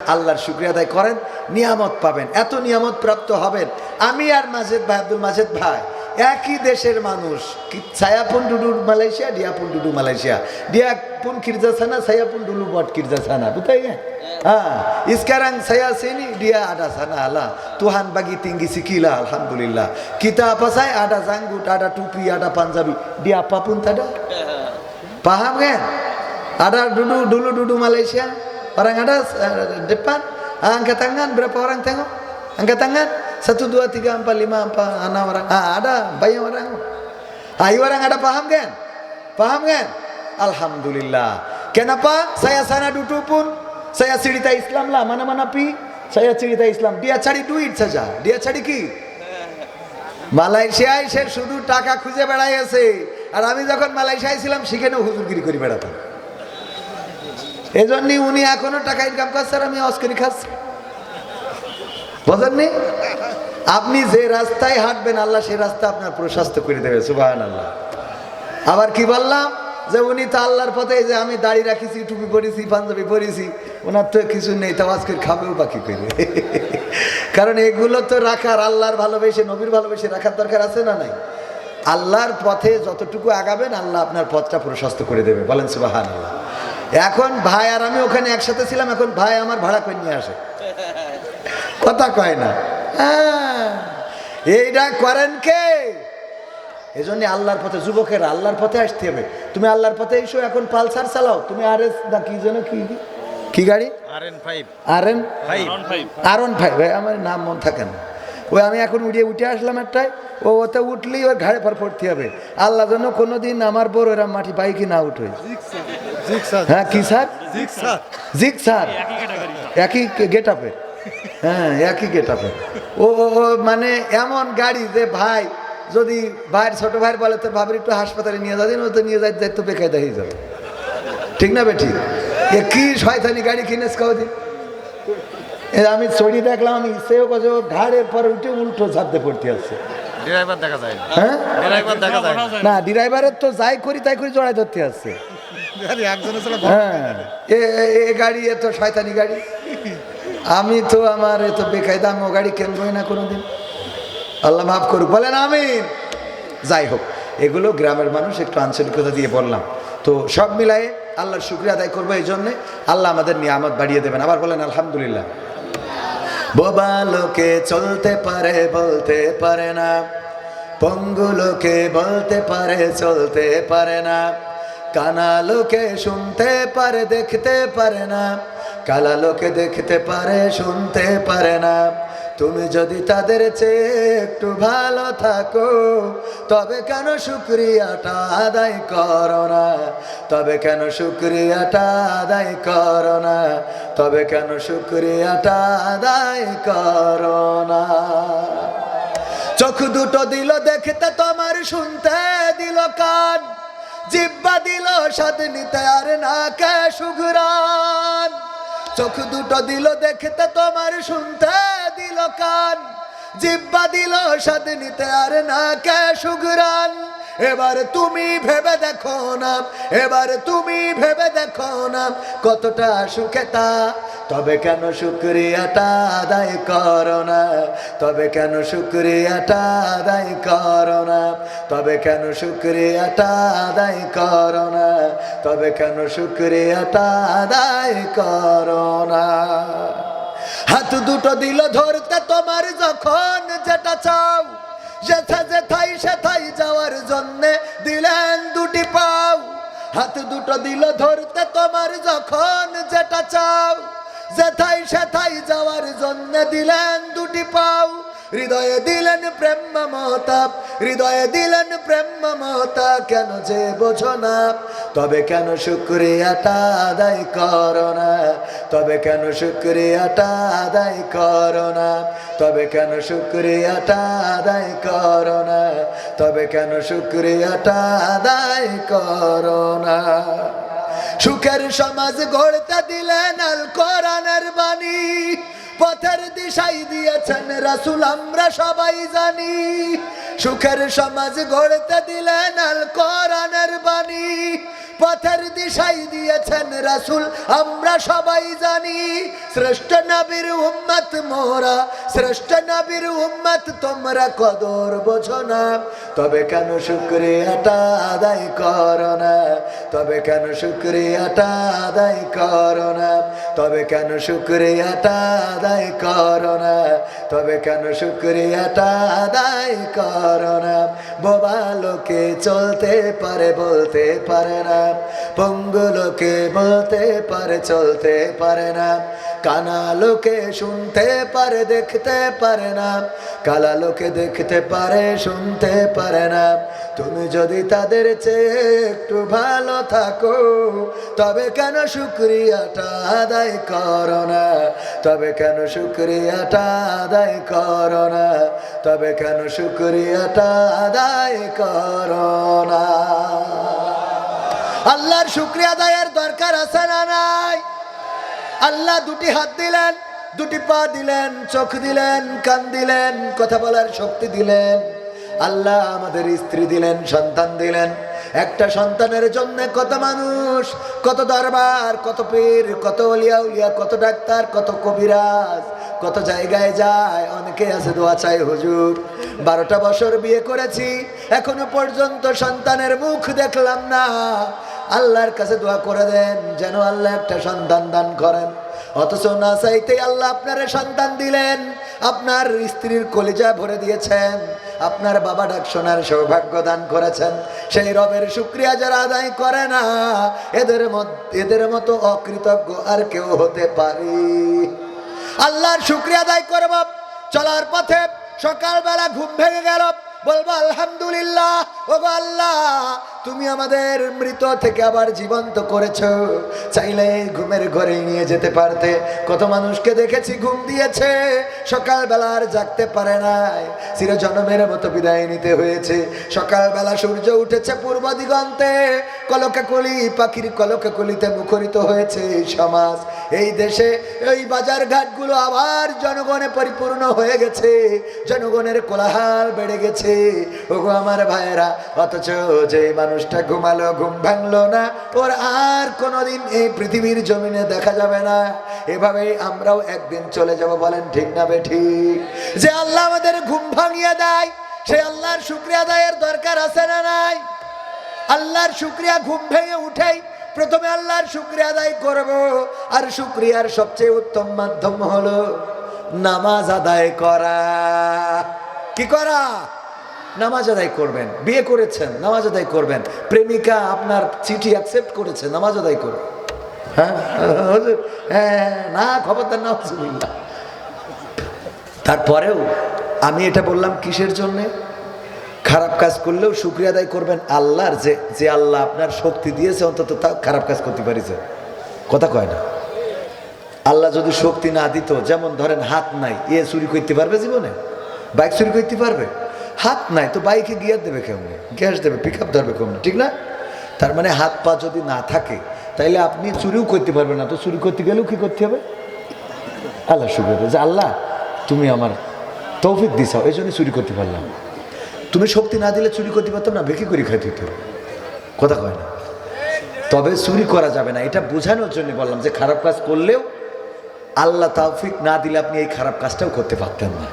আল্লাহর শুকরিয়া আদায় করেন, নিয়ামত পাবেন, এত নিয়ামত প্রাপ্ত হবেন। আমি আর মাজেদ ভাই, আব্দুল মাজেদ ভাই একই দেশের মানুষ। সায়াপুন ডুডু মালয়েশিয়া, ডিয়াপুন ডুডু মালয়েশিয়া, ডিয়াপুন কিরজাসানা, সায়াপুন ডুলু বট কিরজাসানা, বুঝাই গে? হ্যাঁ, sekarang saya sini dia ada sana lah. Tuhan bagi tinggi sikila, alhamdulillah. Kita apa saya ada janggut, ada topi, ada panjabi, dia apapun tada. Paham kan? Ada dulu duduk Malaysia, orang ada depan, angkat tangan, berapa orang tengok? Angkat tangan, 1, 2, 3, 4, 5, 6 orang. Ada banyak orang. Ayo orang ada paham kan? Paham kan? Alhamdulillah. Kenapa saya sana duduk pun saya cerita Islam lah, mana-mana pi saya cerita Islam. Dia cari duit saja. Dia cari কি? মালয়েশিয়ায় সে শুধু টাকা খুঁজে বেড়াই আছে। আর আমি যখন মালয়েশিয়ায় ছিলাম সেখানেও হুজুরগিরি করে বেড়াতাম। এজন্যই উনি এখনো টাকা ইনকাম করছে আর আমি অস্করি খাচ্ছি। বুঝেননি? আপনি যে রাস্তায় হাঁটবেন আল্লাহ সেই রাস্তা আপনার প্রশস্ত করে দেবে, সুবহানাল্লাহ। আবার কি বললাম যে উনি তো আল্লাহর পথে, যে আমি দাড়ি রাখিছি, টুপি পরেছি, পাঞ্জাবি পরেছি, ওনার তো কিছু নেই, তাও আজকে খাবেও বাকি করে। কারণ এগুলো তো রাখার, আল্লাহর ভালোবেসে, নবীর ভালোবেসে রাখার দরকার আছে না নাই? আল্লাহর পথে যতটুকু আগাবেন আল্লাহ আপনার পথটা প্রশস্ত করে দেবে, বলেন সুবহানাল্লাহ। এখন ভাই আর আমি ওখানে একসাথে ছিলাম, এখন ভাই আমার ভাড়া করে নিয়ে আসে, কথা কয় না। এইটা করেন কে? এই জন্য আল্লাহর পথে, যুবকেরা আল্লাহর পথে আসতে হবে। তুমি আল্লাহর পথে এসো, এখন পালসার চালাও, তুমি RS না কি যেন, কি গাড়ি, R15 ভাই, আমার নাম মন থাকে না। ওই আমি এখন উঠে আসলাম একটাই, ওতে উঠলেই ওর ঘাড়ে পর পড়তে হবে। আল্লাহ যেন কোনোদিন আমার বড় এরা মাটি পাই কি না উঠে। হ্যাঁ, কি স্যার? জিক স্যার, একই গেট আপে। হ্যাঁ, একই গেট আপে। ও মানে এমন গাড়ি যে ভাই যদি ভাইয়ের ছোট ভাইয়ের বলে তোর ভাবির একটু হাসপাতালে নিয়ে যাবেন, ও তো নিয়ে যাই তো বেকায়দা হয়ে যাবে, ঠিক না বেঠিক? এ কি শয়তানি গাড়ি কিনেছ কদিন। আমি ছড়ি দেখলাম, আমি সেও কাছে ঘাড়ের পরে উঠে উল্টো ঝাঁপতে পড়তে আসছে। ড্রাইভার দেখা যায় হ্যাঁ, না, ড্রাইভারের তো যাই করি তাই করে জড়াই ধরতে আসছে। হ্যাঁ, এ গাড়ি এত শয়তানি গাড়ি। আমি তো আমার এত বেকায়দা, আমি ও গাড়ি কিনবই না কোনোদিন, আল্লাহ মাফ করুক, বলেন আমিন। যাই হোক, এগুলো গ্রামের মানুষ, একটু আঞ্চলিকতা দিয়ে বললাম। তো সব মিলাই আল্লাহর শুকরিয়া আদায় করবো, এই জন্যে আল্লাহ আমাদের নিয়ামত বাড়িয়ে দেবেন। আবার বলেন আলহামদুলিল্লাহ। বোবা লোকে চলতে পারে, বলতে পারে না, পঙ্গু লোকে বলতে পারে, চলতে পারে না, কানা লোকে শুনতে পারে, দেখতে পারে না, কালা লোকে দেখতে পারে, শুনতে পারে না। তুমি যদি তাদের চেয়ে একটু ভালো থাকো, তবে কেন শুকরিয়াটা আদায় করো না? তবে কেন শুকরিয়াটা আদায় করো না? তবে কেন শুকরিয়াটা আদায় করো না? চোখ দুটো দিল দেখতে তোমার, শুনতে দিল কান, জিহ্বা দিল স্বাদ নিতে আর নাকে সুঘ্রাণ। চোখ দুটো দিল দেখতে তোমার, শুনতে দিল কান, জিহ্বা দিল স্বাদ নিতে আর নাকে সুঘ্রাণ। এবার তুমি ভেবে দেখো না, এবার তুমি ভেবে দেখো না কতটা সুখে তা। তবে কেন শুকরিয়াটা আদায় করো না? তবে কেন শুকরিয়াটা আদায় করো না? তবে কেন শুকরিয়াটা আদায় করো না? তবে কেন শুকরিয়াটা আদায় করো না? হাত দুটো দিল ধরতে তোমার, যখন যেটা চাও, যেথায় সেথায় যাওয়ার জন্যে দিলেন দুটি পাও। হাত দুটো দিল ধরতে তোমার, যখন যেটা চাও, যেথায় সেথায় যাওয়ার জন্যে দিলেন দুটি পাও। হৃদয়ে দিলেন প্রেম মমতা, হৃদয়ে দিলেন প্রেম মমতা, কেন যে বোঝো না? তবে কেন শুকরিয়াটা আদায় করো না? তবে কেন শুকরিয়াটা আদায় করো না? তবে কেন শুকরিয়াটা আদায় করো না? তবে কেন শুকরিয়াটা আদায় করো না? সুখের সমাজ গড়তে দিলেন আল কোরআনের বাণী, পথের দিশাই দিয়েছেন রাসূল আমরা সবাই জানি। সুখের সমাজ গড়তে দিলেন আল কোরআনের বাণী, পথের দিশাই দিয়েছেন রাসূল আমরা সবাই জানি শ্রেষ্ঠ নবীর উম্মত মোরা শ্রেষ্ঠ নবীর উম্মত তোমরা কদর বোঝো না তবে কেন শুকরিয়াটা আদায় করো না তবে কেন শুকরিয়াটা আদায় করো না তবে কেন শুকরিয়াটা আদায় করো না তবে কেন শুকরিয়াটা আদায় করো না বোবা লোকে চলতে পারে বলতে পারে না পঙ্গু লোকে বলতে পারে চলতে পারে না কানা লোকে শুনতে পারে দেখতে পারে না কালা লোকে দেখতে পারে শুনতে পারে না তুমি যদি তাদের চেয়ে একটু ভালো থাকো তবে কেন শুকরিয়াটা আদায় করো না তবে কেন শুকরিয়াটা আদায় করো না তবে কেন শুকরিয়াটা আদায় করো না আল্লাহর শুকরিয়া আদায়ের দরকার আছে না নাই আল্লাহ দুটি হাত দিলেন দুটি পা দিলেন চোখ দিলেন কান দিলেন কথা বলার শক্তি দিলেন আল্লাহ আমাদের স্ত্রী দিলেন সন্তান দিলেন একটা সন্তানের জন্য কত মানুষ কত দরবার কত পীর কত ওলিয়া উলিয়া কত ডাক্তার কত কবিরাজ কত জায়গায় যায় অনেকে আছে দোয়া চাই হুজুর 12টা বছর বিয়ে করেছি এখনো পর্যন্ত সন্তানের মুখ দেখলাম না আল্লাহর কাছে দোয়া করে দেন যেন আল্লাহ একটা সন্তান দান করেন অথচ না চাইতে আল্লাহ আপনার সন্তান দিলেন আপনার স্ত্রীর কলিজা ভরে দিয়েছেন আপনার বাবা ডাক শোনার সৌভাগ্য দান করেছেন সেই রবের শুকরিয়া যারা আদায় করে না এদের মতো অকৃতজ্ঞ আর কেউ হতে পারে আল্লাহর শুকরিয়া আদায় করব চলার পথে সকালবেলা ঘুম ভেঙে গেল বলবো আলহামদুলিল্লাহ ওগো আল্লাহ তুমি আমাদের মৃত থেকে আবার জীবন্ত করেছো চাইলে ঘুমের ঘরে নিয়ে যেতে পারতে কত মানুষকে দেখেছি ঘুম দিয়েছে সকালবেলা আর জাগতে পারে নাই চিরজন্মের মতো বিদায় নিতে হয়েছে সকালবেলা সূর্য উঠেছে পূর্ব দিগন্তে কলকাকলি পাখির কলকাকলিতে মুখরিত হয়েছে এই সমাজ এই দেশে এই বাজার ঘাটগুলো আবার জনগণে পরিপূর্ণ হয়ে গেছে জনগণের কোলাহল বেড়ে গেছে ওগো আমার ভাইয়েরা অথচ যে মানুষটা ঘুমালো ঘুম ভাঙলো না ওর আর কোনোদিন এই পৃথিবীর জমিনে দেখা যাবে না এভাবেই আমরাও একদিন চলে যাব বলেন ঠিক না বেঠিক যে আল্লাহ আমাদের ঘুম ভাঙিয়ে দেয় সেই আল্লাহর শুকরিয়া আদায়ের দরকার আছে না নাই আল্লাহর শুকরিয়া ঘুম ভেঙে উঠেই প্রথমে আল্লাহর শুকরিয়া আদায় করব আর শুকরিয়ার সবচেয়ে উত্তম মাধ্যম হলো নামাজ আদায় করা কি করা নামাজ আদায় করবেন বিয়ে করেছেন নামাজ আদায় করবেন প্রেমিকা আপনার চিঠি অ্যাকসেপ্ট করেছে নামাজ আদায় করুন হ্যাঁ হ্যাঁ না খবরদার না তারপরেও আমি এটা বললাম কিসের জন্যে খারাপ কাজ করলেও শুকরিয়া আদায় করবেন আল্লাহর যে আল্লাহ আপনার শক্তি দিয়েছে অন্তত তা খারাপ কাজ করতে পারিছে কথা কয় না আল্লাহ যদি শক্তি না দিত যেমন ধরেন হাত নাই চুরি করতে পারবে জীবনে বাইক চুরি করতে পারবে হাত নাই তো বাইকে গিয়ার দেবে কেমনে গ্যাস দেবে পিক আপ ধরবে কেমনে ঠিক না তার মানে হাত পা যদি না থাকে তাইলে আপনি চুরিও করতে পারবেন না তো চুরি করতে গেলেও কি করতে হবে আল্লাহ শুকরিয়া যে আল্লাহ তুমি আমার তৌফিক দিছাও এই জন্য চুরি করতে পারলাম তুমি শক্তি না দিলে চুরি করতে পারতাম না বেশি করে খাইতে হতো কথা কয় না তবে চুরি করা যাবে না এটা বোঝানোর জন্য বললাম যে খারাপ কাজ করলেও আল্লাহ তৌফিক না দিলে আপনি এই খারাপ কাজটাও করতে পারতেন না